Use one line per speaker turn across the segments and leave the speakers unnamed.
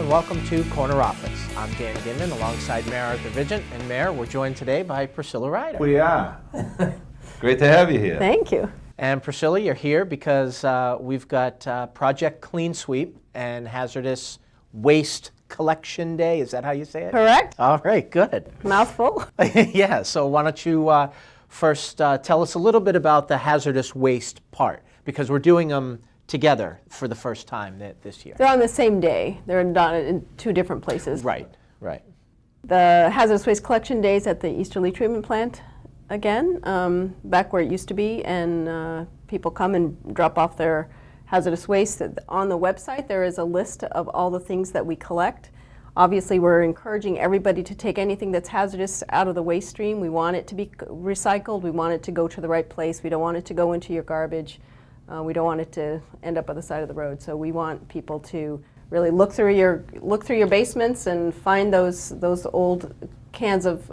and welcome to Corner Office. I'm Dan Guindon alongside Mayor Arthur Vigeant, and Mayor, we're joined today by Priscilla Ryder.
We are. Great to have you here.
Thank you.
And Priscilla, you're here because we've got Project Clean Sweep and Hazardous Waste Collection Day. Is that how you say it?
Correct.
All right, good.
Mouthful.
Yeah, so why don't you first tell us a little bit about the hazardous waste part, because we're doing them together for the first time this year.
They're on the same day. They're not in two different places.
Right, right.
The hazardous waste collection days at the Easterly Treatment Plant again, back where it used to be, and people come and drop off their hazardous waste. On the website there is a list of all the things that we collect. Obviously we're encouraging everybody to take anything that's hazardous out of the waste stream. We want it to be recycled. We want it to go to the right place. We don't want it to go into your garbage. We don't want it to end up on the side of the road. So we want people to really look through your basements and find those old cans of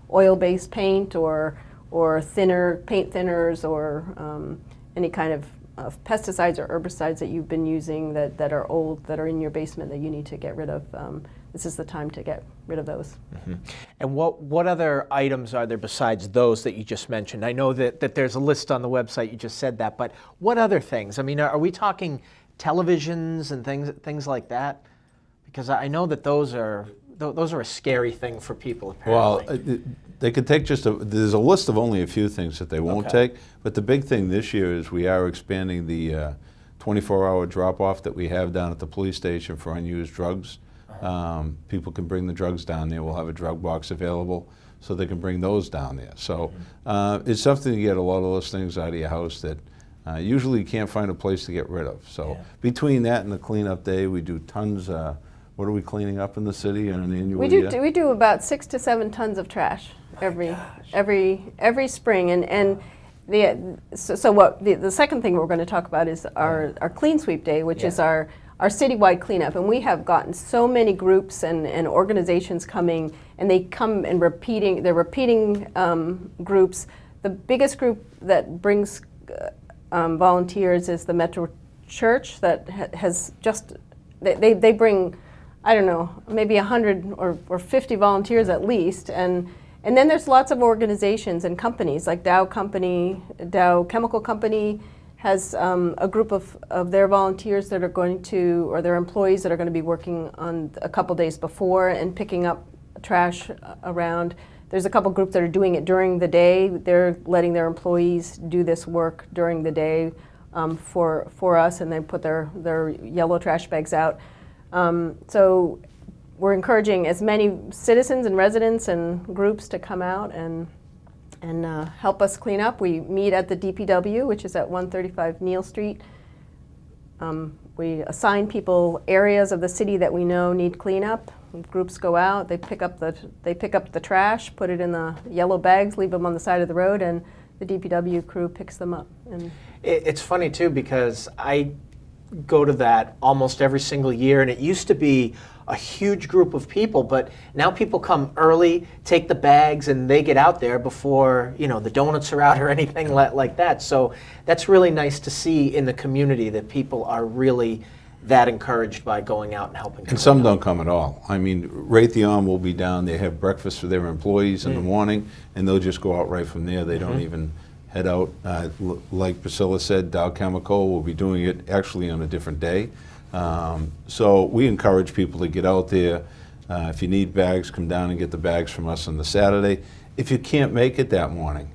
oil-based paint or paint thinners or any kind of pesticides or herbicides that you've been using that are old, that are in your basement that you need to get rid of. This is the time to get rid of those.
Mm-hmm. And what other items are there besides those that you just mentioned? I know that there's a list on the website, you just said that, but what other things? I mean, are we talking televisions and things like that? Because I know that those are a scary thing for people, apparently.
Well, they could take there's a list of only a few things that they won't take, but the big thing this year is we are expanding the 24-hour drop-off that we have down at the police station for unused drugs. People can bring the drugs down there. We'll have a drug box available so they can bring those down there. So it's something to get a lot of those things out of your house that usually you can't find a place to get rid of. So between that and the cleanup day, we do tons. What are we cleaning up in the city on an annual year?
We do about 6 to 7 tons of trash every spring, and the second thing we're going to talk about is our Clean Sweep Day, which is our citywide cleanup. And we have gotten so many groups and organizations coming, and they come and they're repeating groups. The biggest group that brings volunteers is the Metro Church that has just, they bring, I don't know, maybe 100 or 50 volunteers at least, and then there's lots of organizations and companies like Dow Chemical Company has a group of their volunteers that are going to, or their employees that are going to be working on a couple days before and picking up trash around. There's a couple groups that are doing it during the day. They're letting their employees do this work during the day for us, and they put their yellow trash bags out. So we're encouraging as many citizens and residents and groups to come out and help us clean up. We meet at the DPW, which is at 135 Neal Street. We assign people areas of the city that we know need cleanup. Groups go out, they pick up the trash, put it in the yellow bags, leave them on the side of the road, and the DPW crew picks them up. And
it's funny too, because I go to that almost every single year, and it used to be a huge group of people, but now people come early, take the bags, and they get out there before the donuts are out or anything like that. So that's really nice to see in the community that people are really that encouraged by going out and helping.
And some don't come at all. I mean, Raytheon will be down. They have breakfast for their employees in the morning, and they'll just go out right from there. They don't even head out. Like Priscilla said, Dow Chemical will be doing it actually on a different day. So we encourage people to get out there. If you need bags, come down and get the bags from us on the Saturday. If you can't make it that morning,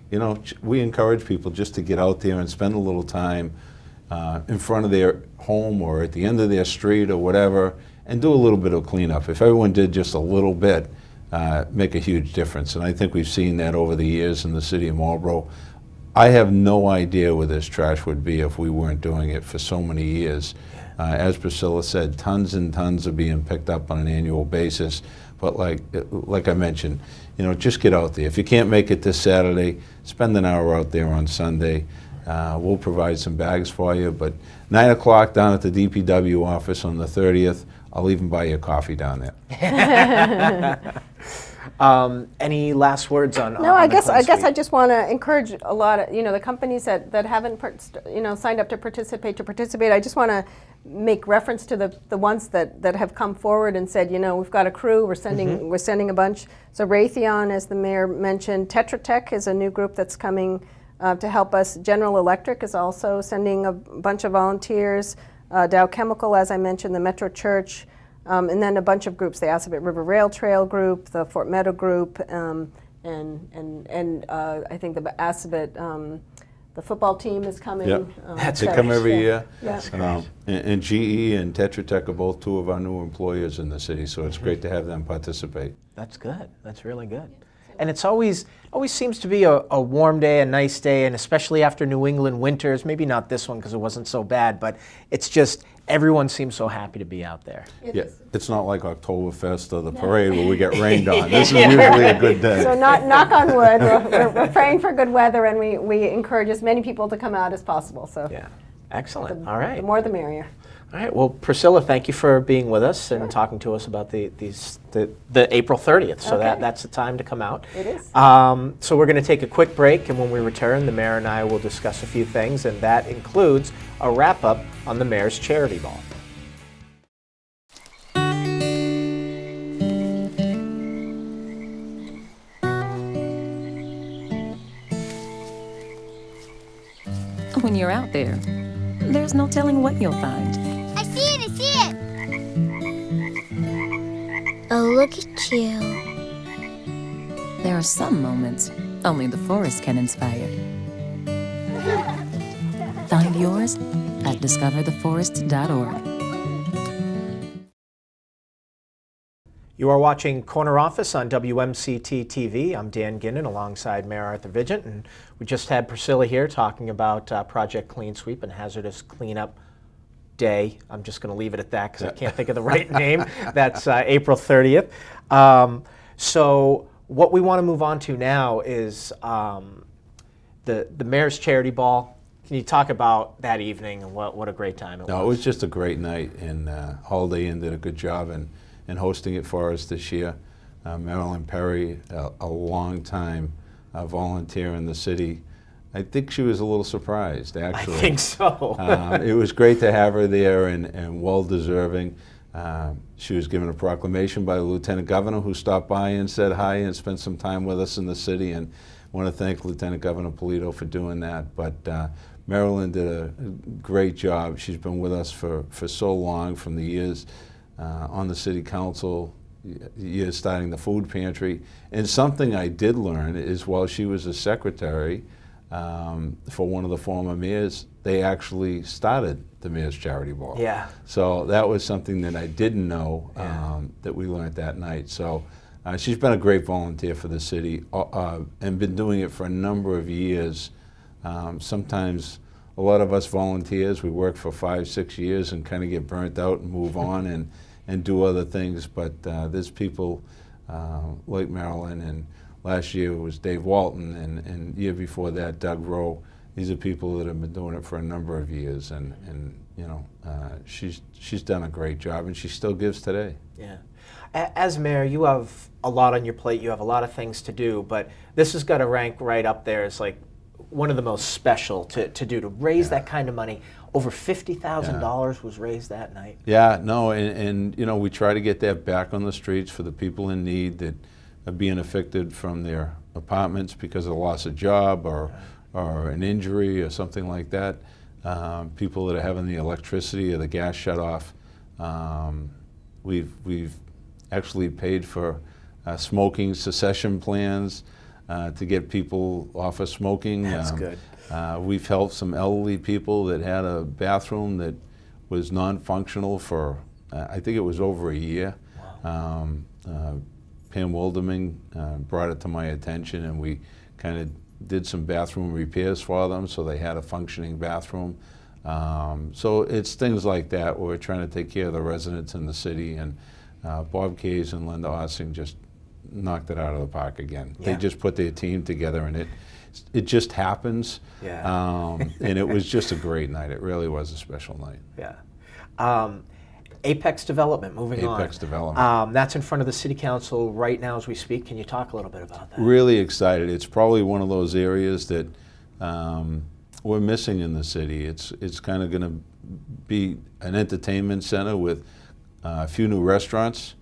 we encourage people just to get out there and spend a little time in front of their home or at the end of their street or whatever, and do a little bit of cleanup. If everyone did just a little bit, make a huge difference. And I think we've seen that over the years in the city of Marlborough. I have no idea where this trash would be if we weren't doing it for so many years. As Priscilla said, tons and tons are being picked up on an annual basis. But like I mentioned, just get out there. If you can't make it this Saturday, spend an hour out there on Sunday. We'll provide some bags for you. But 9 o'clock down at the DPW office on the 30th, I'll even buy you a coffee down there.
Any last words on?
No,
on
I
the
guess
Clean
I
Sweep?
just want to encourage a lot of the companies that haven't signed up to participate. I just want to make reference to the ones that have come forward and said, we've got a crew, we're sending a bunch. So Raytheon, as the mayor mentioned, Tetra Tech is a new group that's coming to help us. General Electric is also sending a bunch of volunteers. Dow Chemical, as I mentioned, the Metro Church, and then a bunch of groups, the Assabet River Rail Trail group, the Fort Meadow group, and I think the Assabet, the football team is coming.
Yep.
That's
They
great.
come every year.
Yeah.
And GE and Tetra Tech are both two of our new employers in the city, so it's great to have them participate.
That's good. That's really good. And it's always seems to be a warm day, a nice day, and especially after New England winters, maybe not this one because it wasn't so bad, but it's just everyone seems so happy to be out there.
Yeah, it's not like Oktoberfest or the parade where we get rained on. This is usually a good day.
So knock on wood, we're praying for good weather, and we encourage as many people to come out as possible. So
Yeah. Excellent. All right.
the more the merrier.
All right. Well, Priscilla, thank you for being with us and talking to us about the April 30th. So
Okay.
that's the time to come out.
It is.
So we're going to take a quick break, and when we return, the mayor and I will discuss a few things, and that includes a wrap-up on the mayor's charity ball.
When you're out there, there's no telling what you'll find.
I see it! I see it! Oh, look at you.
There are some moments only the forest can inspire. Find yours at discovertheforest.org.
You are watching Corner Office on WMCT-TV. I'm Dan Guindon alongside Mayor Arthur Vigeant, and we just had Priscilla here talking about Project Clean Sweep and Hazardous Cleanup Day. I'm just going to leave it at that because I can't think of the right name. That's April 30th. So what we want to move on to now is the mayor's charity ball. Can you talk about that evening and what a great time it was?
No, it was just a great night, and Holiday Inn did a good job in hosting it for us this year. Marilyn Perry, a long time volunteer in the city, I think she was a little surprised, actually.
I think so.
It was great to have her there and well-deserving. She was given a proclamation by the Lieutenant Governor, who stopped by and said hi and spent some time with us in the city, and want to thank Lieutenant Governor Polito for doing that. But Marilyn did a great job. She's been with us for so long, from the years on the city council, years starting the food pantry. And something I did learn is while she was a secretary for one of the former mayors, they actually started the Mayor's Charity Ball.
Yeah.
So that was something that I didn't know that we learned that night. So she's been a great volunteer for the city and been doing it for a number of years. Sometimes a lot of us volunteers, we work for 5-6 years and kind of get burnt out and move on and do other things. But there's people like Marilyn, and last year it was Dave Walton, and year before that Doug Rowe. These are people that have been doing it for a number of years, and you know, she's done a great job, and she still gives today.
Yeah. As mayor, you have a lot on your plate. You have a lot of things to do, but this has got to rank right up there as like one of the most special to do, to raise that kind of money. Over $50,000 was raised that night.
Yeah, no, and you know, we try to get that back on the streets for the people in need that are being affected from their apartments because of the loss of job or an injury or something like that. People that are having the electricity or the gas shut off. We've actually paid for smoking cessation plans to get people off of smoking.
That's good.
We've helped some elderly people that had a bathroom that was non-functional for, I think it was over a year.
Wow.
Pam Wilderman brought it to my attention, and we kind of did some bathroom repairs for them so they had a functioning bathroom. So it's things like that where we're trying to take care of the residents in the city, and Bob Case and Linda Ossing just knocked it out of the park again.
Yeah.
They just put their team together, and it just happens.
Yeah.
And it was just a great night. It really was a special night.
Yeah. Apex Development, moving on.
Apex Development.
That's in front of the City Council right now as we speak. Can you talk a little bit about that?
Really excited. It's probably one of those areas that we're missing in the city. It's kind of going to be an entertainment center with a few new restaurants,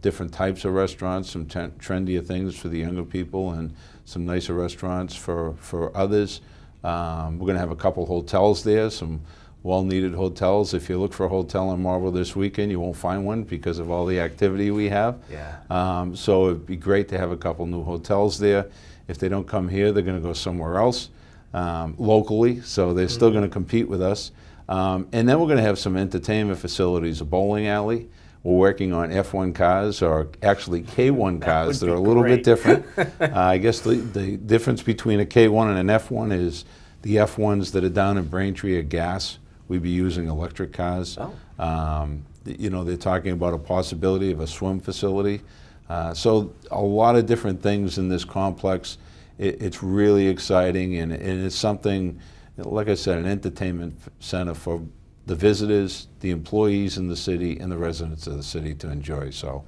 different types of restaurants, some trendier things for the younger people, and some nicer restaurants for others. We're going to have a couple hotels there, some well-needed hotels. If you look for a hotel in Marlborough this weekend, you won't find one because of all the activity we have.
Yeah.
So it'd be great to have a couple new hotels there. If they don't come here, they're going to go somewhere else locally, so they're still going to compete with us. And then we're going to have some entertainment facilities, a bowling alley. We're working on F1 cars, or actually K1 cars that are a little bit different. I guess the difference between a K1 and an F1 is the F1s that are down in Braintree are gas. We'd be using electric cars.
Oh.
You know, they're talking about a possibility of a swim facility. So a lot of different things in this complex. It's really exciting, and it's something, like I said, an entertainment center for the visitors, the employees in the city, and the residents of the city to enjoy. So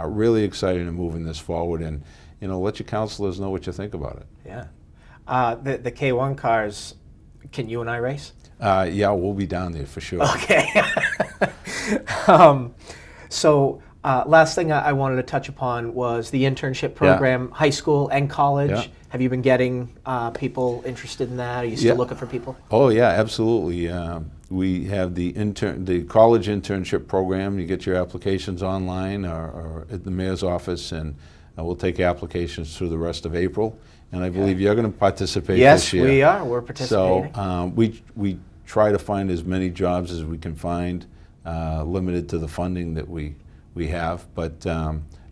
really excited and moving this forward, and you know, let your councilors know what you think about it.
Yeah. The K1 cars, can you and I race?
Yeah, we'll be down there for sure.
Okay. So last thing I wanted to touch upon was the internship program, high school and college.
Yeah.
Have you been getting people interested in that? Are you still looking for people?
Oh yeah, absolutely. We have the college internship program. You get your applications online or at the mayor's office, and we'll take applications through the rest of April. And I believe you're going to participate this year.
Yes, we are. We're participating.
So we try to find as many jobs as we can find, limited to the funding that we have. But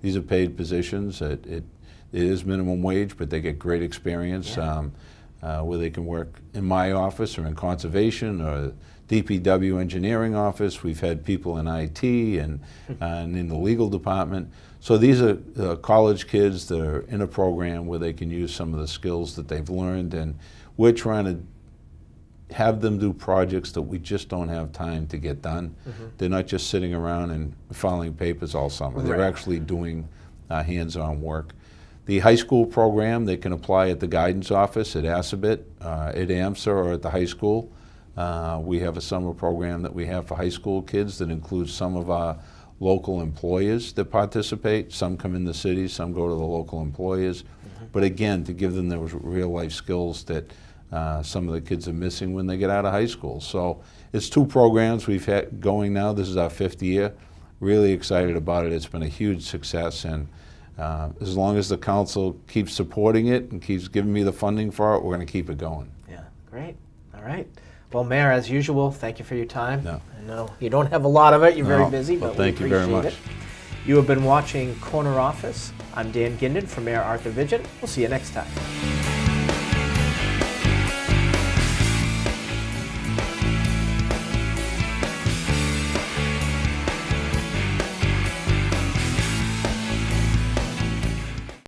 these are paid positions. It is minimum wage, but they get great experience where they can work in my office or in conservation or DPW engineering office. We've had people in IT and in the legal department. So these are college kids that are in a program where they can use some of the skills that they've learned, and we're trying to have them do projects that we just don't have time to get done. They're not just sitting around and filing papers all summer. They're actually doing hands-on work. The high school program, they can apply at the guidance office at Assabet, at AMSA, or at the high school. We have a summer program that we have for high school kids that includes some of our local employers that participate. Some come in the city, some go to the local employers. But again, to give them those real life skills that some of the kids are missing when they get out of high school. So it's 2 programs we've had going now. This is our 5th year. Really excited about it. It's been a huge success, and as long as the council keeps supporting it and keeps giving me the funding for it, we're going to keep it going.
Yeah, great. All right. Well, Mayor, as usual, thank you for your time.
No.
I know you don't have a lot of it. You're very
No,
busy,
well,
but
thank
we
you very
appreciate
much.
it. You have been watching Corner Office. I'm Dan Guindon for Mayor Arthur Vigeant. We'll see you next time.